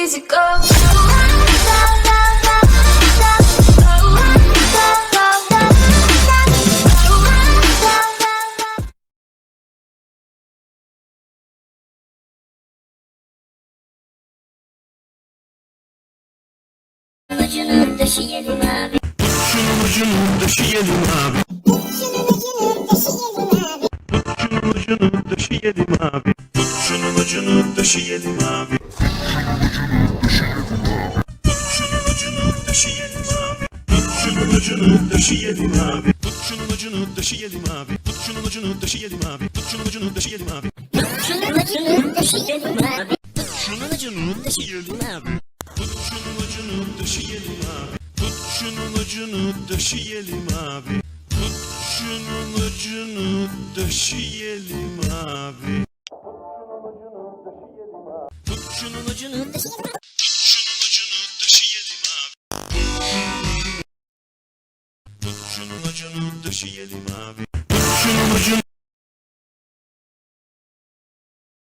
easy go. Ucunu döşeyelim abi. Şunun ucunu döşeyelim abi. Şunun ucunu döşeyelim abi. Şunun ucunu döşeyelim abi. Şunun ucunu döşeyelim abi. Şunun ucunu döşeyelim abi. Şunun ucunu döşeyelim abi. Şunun ucunu döşeyelim abi. Şunun ucunu döşeyelim abi. Şunun ucunu döşeyelim abi. Şunun ucunu döşeyelim abi. Şunun ucunu döşeyelim abi. Şunun ucunu döşeyelim abi. Şunun ucunu döşeyelim abi. Şunun ucunu döşeyelim abi. Şunun ucunu döşeyelim abi. Şunun ucunu döşeyelim abi.